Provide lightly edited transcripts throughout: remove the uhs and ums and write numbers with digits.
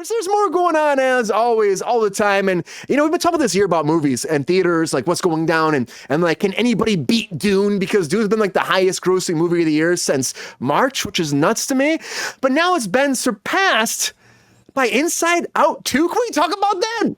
There's more going on as always, all the time. And, we've been talking this year about movies and theaters, like what's going down and like, can anybody beat Dune? Because Dune's been like the highest grossing movie of the year since March, which is nuts to me. But now it's been surpassed by Inside Out 2. Can we talk about that?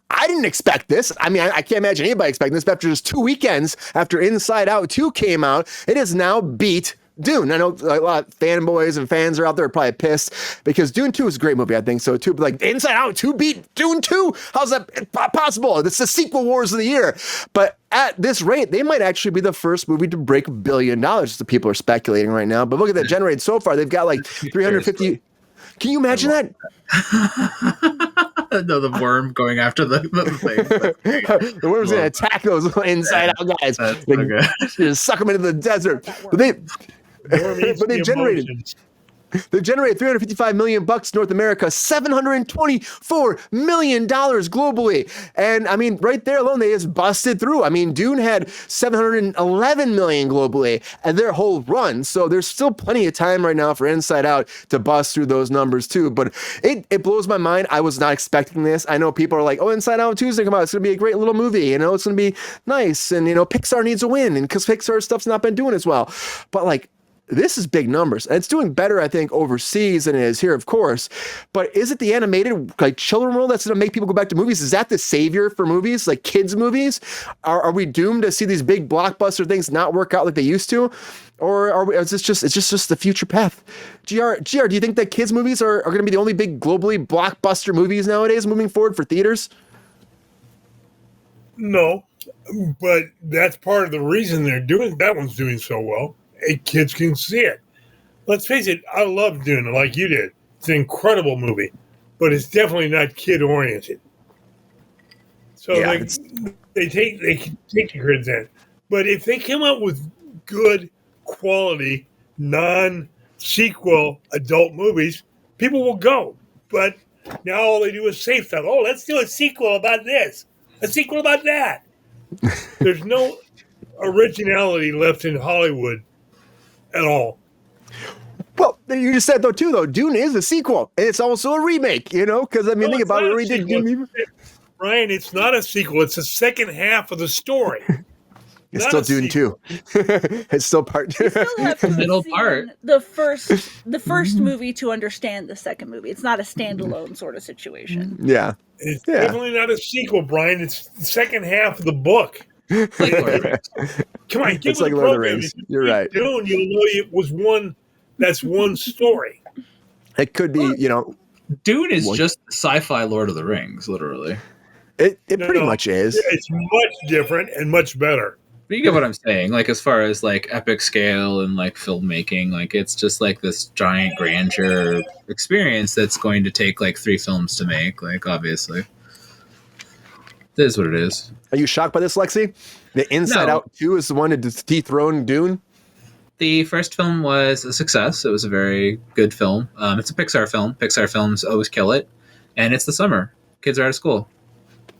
I didn't expect this. I mean, I can't imagine anybody expecting this. But after just 2 weekends after Inside Out 2 came out, it has now beat Dune. I know a lot of fanboys and fans are out there probably pissed because Dune 2 is a great movie, I think so too. But like Inside Out 2 beat Dune 2? How's that possible? It's the sequel wars of the year. But at this rate, they might actually be the first movie to break $1 billion. The people are speculating right now. But look at that generated so far. They've got like 350. Can you imagine that? No, the worm going after the thing. The worm's going to attack those Inside Out guys. Just suck them into the desert. But they generated $355 million North America, $724 million globally. And I mean, right there alone, they just busted through. I mean, Dune had $711 million globally and their whole run. So there's still plenty of time right now for Inside Out to bust through those numbers too. But it blows my mind. I was not expecting this. I know people are like, oh, Inside Out 2 is going to come out. It's going to be a great little movie. It's going to be nice. And, Pixar needs a win. And because Pixar stuff's not been doing as well. But like, this is big numbers, and it's doing better, I think, overseas than it is here, of course. But is it the animated, like, children world that's going to make people go back to movies? Is that the savior for movies, like kids' movies? Are we doomed to see these big blockbuster things not work out like they used to? Or is this just the future path? GR, do you think that kids' movies are going to be the only big globally blockbuster movies nowadays moving forward for theaters? No, but that's part of the reason that one's doing so well. Kids can see it. Let's face it, I love Dune like you did. It's an incredible movie, but it's definitely not kid oriented. So yeah, they can take your kids in. But if they come out with good quality, non-sequel adult movies, people will go. But now all they do is say stuff. Oh, let's do a sequel about this, a sequel about that. There's no originality left in Hollywood at all. Well, you just said though, Dune is a sequel, and it's also a remake. Because I mean, think about it. We did Dune. Ryan, it's not a sequel. It's the second half of the story. It's still Dune 2. It's still part 2. You still have to middle part. The first movie to understand the second movie. It's not a standalone sort of situation. Yeah, it's definitely not a sequel, Brian. It's the second half of the book. Like come on, it's like Lord of the Rings. You're right. Dune, you'll know it was one. That's one story. It could be, Dune is just sci-fi Lord of the Rings, literally. It pretty much is. It's much different and much better. But you get what I'm saying, like as far as like epic scale and like filmmaking, like it's just like this giant grandeur experience that's going to take like 3 films to make. Like obviously, it is what it is. Are you shocked by this, Lexi? The Inside Out 2 is the one to dethrone Dune? The first film was a success. It was a very good film. It's a Pixar film. Pixar films always kill it. And it's the summer. Kids are out of school.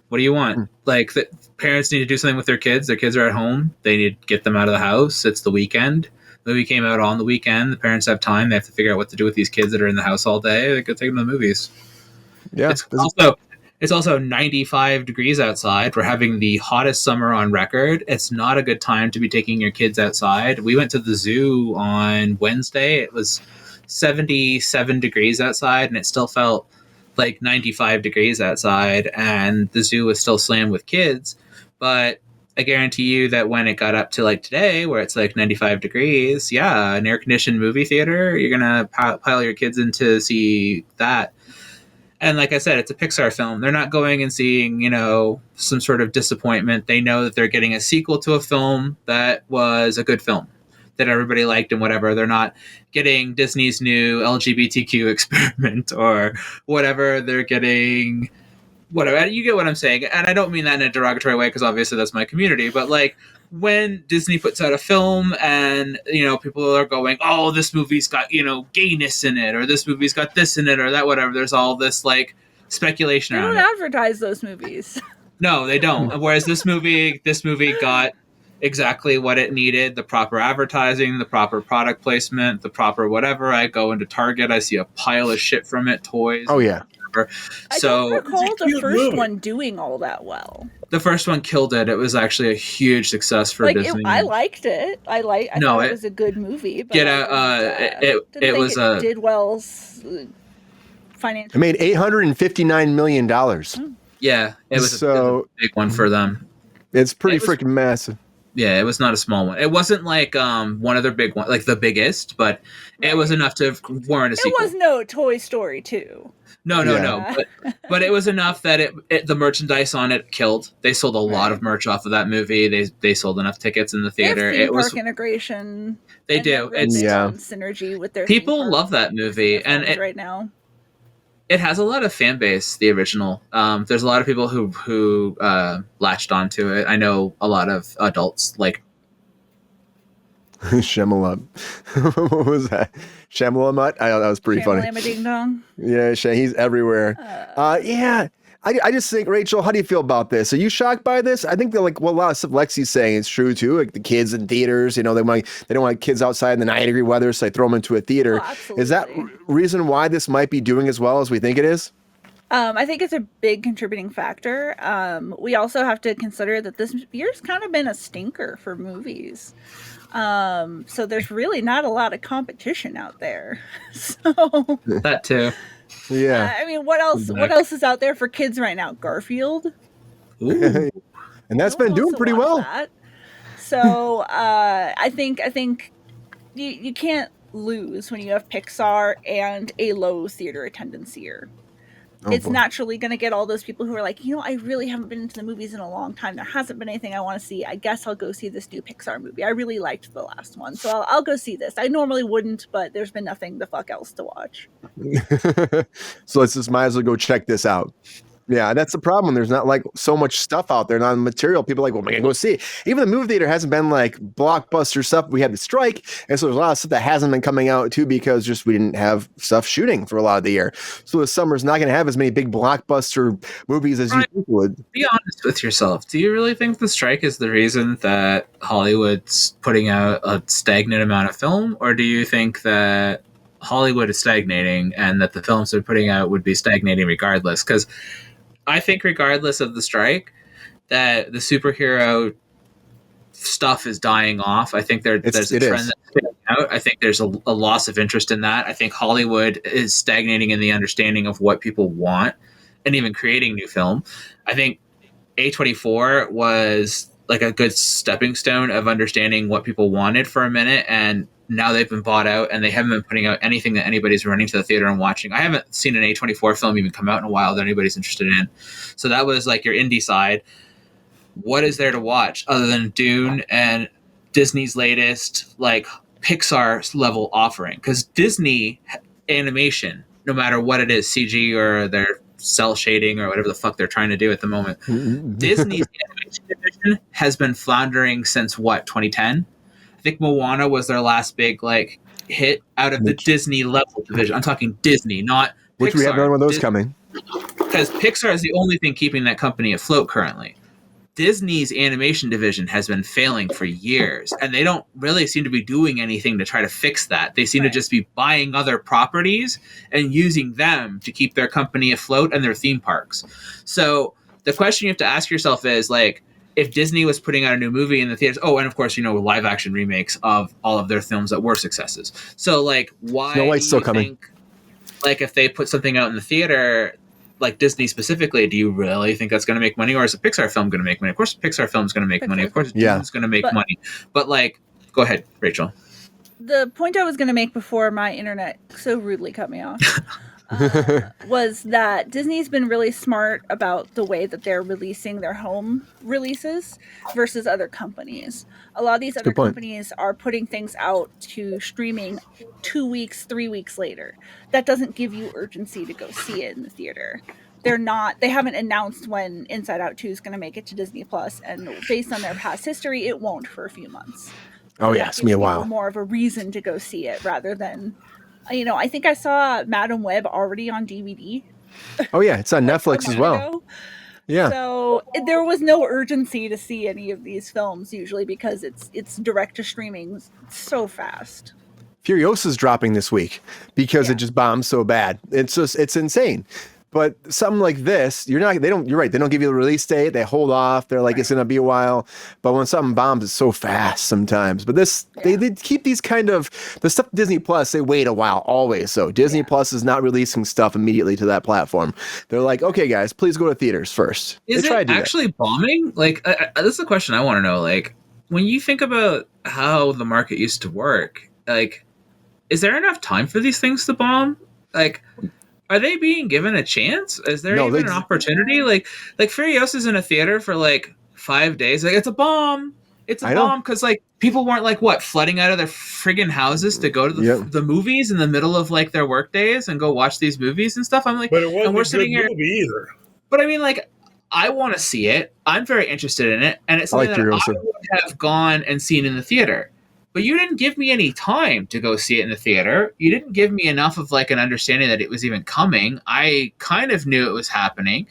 What do you want? Like, the parents need to do something with their kids. Their kids are at home. They need to get them out of the house. It's the weekend. The movie came out on the weekend. The parents have time. They have to figure out what to do with these kids that are in the house all day. They could take them to the movies. Yeah. It's also 95 degrees outside. We're having the hottest summer on record. It's not a good time to be taking your kids outside. We went to the zoo on Wednesday. It was 77 degrees outside, and it still felt like 95 degrees outside, and the zoo was still slammed with kids. But I guarantee you that when it got up to like today, where it's like 95 degrees, yeah, an air-conditioned movie theater, you're going to pile your kids in to see that. And like I said, it's a Pixar film. They're not going and seeing, some sort of disappointment. They know that they're getting a sequel to a film that was a good film that everybody liked and whatever. They're not getting Disney's new LGBTQ experiment or whatever. They're getting whatever. You get what I'm saying. And I don't mean that in a derogatory way because obviously that's my community. But like when Disney puts out a film and, people are going, oh, this movie's got, gayness in it, or this movie's got this in it, or that, whatever. There's all this like speculation around it. They don't advertise those movies. No, they don't. Whereas this movie got exactly what it needed, the proper advertising, the proper product placement, the proper whatever. I go into Target, I see a pile of shit from it, toys. Oh yeah. I So don't recall the cute first movie. one doing all that well. the first one killed it. It was actually a huge success for Disney. I liked it. I thought it was a good movie. But it did well financially. It made $859 million. Yeah, it was a big one for them. It's pretty freaking massive. Yeah, it was not a small one. It wasn't like one of their big ones, like the biggest, but it was enough to warrant a sequel. It was no Toy Story 2. No. But it was enough that the merchandise on it killed. They sold a lot of merch off of that movie. They sold enough tickets in the theater. They have theme park integration. They do. It's synergy with their people love that movie, and right now. It has a lot of fan base, the original. There's a lot of people who latched onto it. I know a lot of adults like Shemalab. What was that? Shemalamut? I thought that was pretty funny. Ding dong. Yeah, he's everywhere. Yeah. I just think, Rachel, how do you feel about this? Are you shocked by this? I think that a lot of stuff Lexi's saying is true too. Like the kids in theaters, they don't want kids outside in the 90-degree weather, so they throw them into a theater. Is that reason why this might be doing as well as we think it is? I think it's a big contributing factor. We also have to consider that this year's kind of been a stinker for movies. So there's really not a lot of competition out there. So that too. Yeah. I mean, what else? What else is out there for kids right now? Garfield. Ooh. And that's been doing pretty well. That. So I think you can't lose when you have Pixar and a low theater attendance year. It's naturally going to get all those people who are like, I really haven't been into the movies in a long time. There hasn't been anything I want to see. I guess I'll go see this new Pixar movie. I really liked the last one, so I'll go see this. I normally wouldn't, but there's been nothing the fuck else to watch. So let's just might as well go check this out. Yeah, that's the problem. There's not so much stuff out there, non-material. People are like, well, am I going to go see it? Even the movie theater hasn't been blockbuster stuff. We had the strike, and so there's a lot of stuff that hasn't been coming out too because we didn't have stuff shooting for a lot of the year. So the summer's not going to have as many big blockbuster movies as you think would. Be honest with yourself. Do you really think the strike is the reason that Hollywood's putting out a stagnant amount of film, or do you think that Hollywood is stagnating and that the films they're putting out would be stagnating regardless? Because I think regardless of the strike, that the superhero stuff is dying off. I think there's a trend that's coming out. I think there's a loss of interest in that. I think Hollywood is stagnating in the understanding of what people want and even creating new film. I think A24 was like a good stepping stone of understanding what people wanted for a minute, and now they've been bought out and they haven't been putting out anything that anybody's running to the theater and watching. I haven't seen an A24 film even come out in a while that anybody's interested in. So that was your indie side. What is there to watch other than Dune and Disney's latest Pixar level offering? Because Disney animation, no matter what it is, CG or their cell shading or whatever the fuck they're trying to do at the moment, Disney's animation division has been floundering since 2010? I think Moana was their last big hit out of the Disney level division. I'm talking Disney, not Which Pixar. We have none of those coming. Because Pixar is the only thing keeping that company afloat currently. Disney's animation division has been failing for years, and they don't really seem to be doing anything to try to fix that. They seem to just be buying other properties and using them to keep their company afloat and their theme parks. So the question you have to ask yourself is if Disney was putting out a new movie in the theaters, and of course, live action remakes of all of their films that were successes. So why Snow White's still coming. If they put something out in the theater, Disney specifically, do you really think that's going to make money, or is a Pixar film going to make money? Of course, a Pixar film is going to make money. Of course, Dune's going to make money. But go ahead, Rachel. The point I was going to make before my internet so rudely cut me off was that Disney's been really smart about the way that they're releasing their home releases versus other companies. A lot of these other companies are putting things out to streaming 2 weeks, 3 weeks later. That doesn't give you urgency to go see it in the theater. They haven't announced when Inside Out 2 is going to make it to Disney Plus, and based on their past history, it won't for a few months. Oh yeah, it's me a while. More of a reason to go see it rather than, I think I saw Madam Web already on DVD. Oh yeah, it's on Netflix as well. Yeah. So there was no urgency to see any of these films usually because it's direct to streaming so fast. Furiosa's dropping this week because it just bombed so bad. It's insane. But something like this, you're right. They don't give you the release date. They hold off. They're like, it's going to be a while. But when something bombs, it's so fast sometimes. But they keep these kind of, the stuff Disney Plus, they wait a while always. So Disney Plus is not releasing stuff immediately to that platform. They're like, okay, guys, please go to theaters first. Is it actually bombing? Like, this is a question I want to know. Like, when you think about how the market used to work, like, is there enough time for these things to bomb? Like, are they being given a chance? Is there even an opportunity? Like Furiosa's in a theater for like 5 days. Like, it's a bomb. It's a bomb because like people weren't like flooding out of their friggin' houses to go to the movies in the middle of like their work days and go watch these movies and stuff. I'm like, but it wasn't we're a sitting good here. movie either. But I mean, like, I want to see it. I'm very interested in it, and it's something that I would have gone and seen in the theater. But you didn't give me any time to go see it in the theater. You didn't give me enough of like an understanding that it was even coming. I kind of knew it was happening.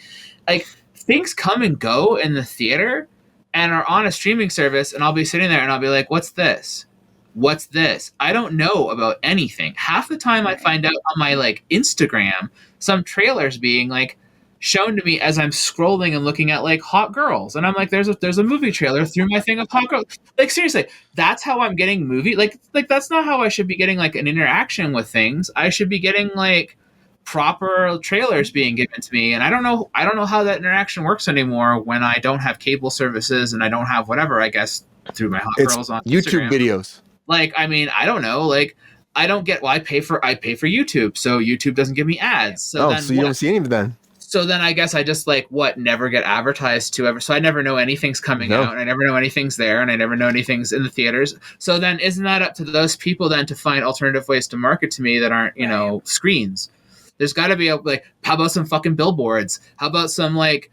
Like, things come and go in the theater and are on a streaming service, and I'll be sitting there and I'll be like, what's this? What's this? I don't know about anything. Half the time I find out on my like Instagram, some trailers being like shown to me as I'm scrolling and looking at like hot girls, and I'm like, there's a movie trailer through my thing of hot girls. Like, seriously, that's how I'm getting movie. Like that's not how I should be getting like an interaction with things. I should be getting like proper trailers being given to me, and I don't know how that interaction works anymore when I don't have cable services and I don't have whatever. I guess through my hot girls on YouTube Instagram. videos. Like, I mean, I don't know. Like, I don't get. Well, I pay for YouTube, so YouTube doesn't give me ads. So you don't see any of it then. So then I guess I just like never get advertised to ever. So I never know anything's coming out, and I never know anything's there, and I never know anything's in the theaters. So then isn't that up to those people then to find alternative ways to market to me that aren't, screens? There's got to be how about some fucking billboards? How about some like,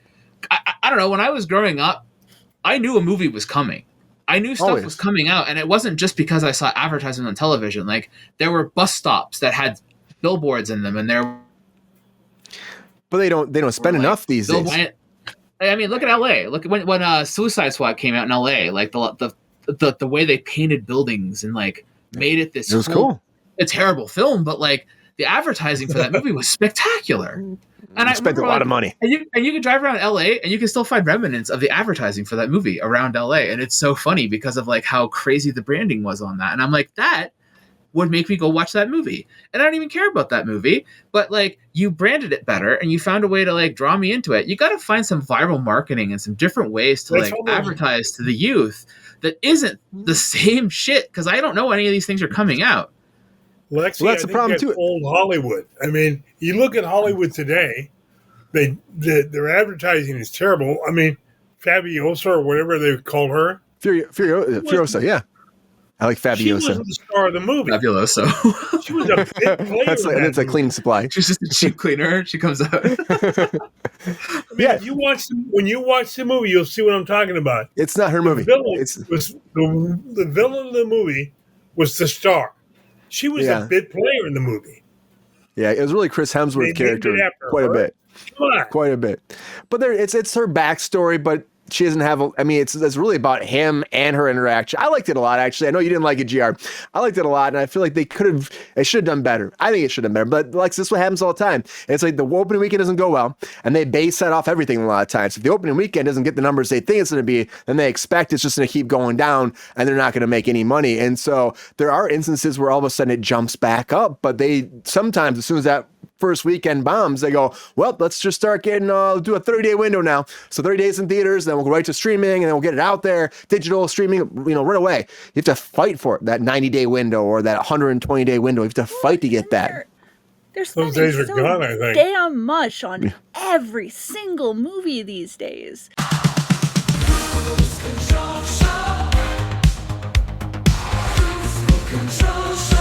I don't know. When I was growing up, I knew a movie was coming. I knew stuff was coming out, and it wasn't just because I saw advertising on television. Like, there were bus stops that had billboards in them, and there. But they don't spend enough these days. I mean, look at LA. Look at when Suicide Squad came out in LA. Like the way they painted buildings and like made it this. It was cool. A terrible film, but like the advertising for that movie was spectacular. And I spent a lot of money. And you can drive around LA and you can still find remnants of the advertising for that movie around LA. And it's so funny because of like how crazy the branding was on that. And I'm like, that would make me go watch that movie. And I don't even care about that movie, but like, you branded it better and you found a way to like draw me into it. You got to find some viral marketing and some different ways to advertise to the youth that isn't the same shit. Cause I don't know any of these things are coming out. Lexi, that's the problem too. Old Hollywood. I mean, you look at Hollywood today, their advertising is terrible. I mean, Fabiosa or whatever they call her. Furiosa, yeah. I like Fabiosa. She wasn't the star of the movie. Fabuloso. She was a big player. That's a cleaning supply. She's just a cheap cleaner. She comes out. When you watch the movie, you'll see what I'm talking about. It's not her movie. The villain of the movie was the star. She was a big player in the movie. Yeah, it was really Chris Hemsworth's character quite a bit. Quite a bit. But it's her backstory, but she doesn't have it's really about him and her interaction. I liked it a lot, actually. I know you didn't like it, GR. I liked it a lot, and I feel like they should have done better. I think it should have been better. But like, this is what happens all the time. It's like the opening weekend doesn't go well, and they base that off everything a lot of times. If the opening weekend doesn't get the numbers they think it's going to be, then they expect it's just going to keep going down, and they're not going to make any money. And so there are instances where all of a sudden it jumps back up, but they sometimes, as soon as that first weekend bombs, they go, well, let's just start getting do a 30-day window now. So 30 days in theaters, then we'll go right to streaming, and then we'll get it out there, digital streaming, right away. You have to fight for it, that 90-day window or that 120-day window. You have to fight to get that. Those days are gone, I think. Damn much on every single movie these days. Control.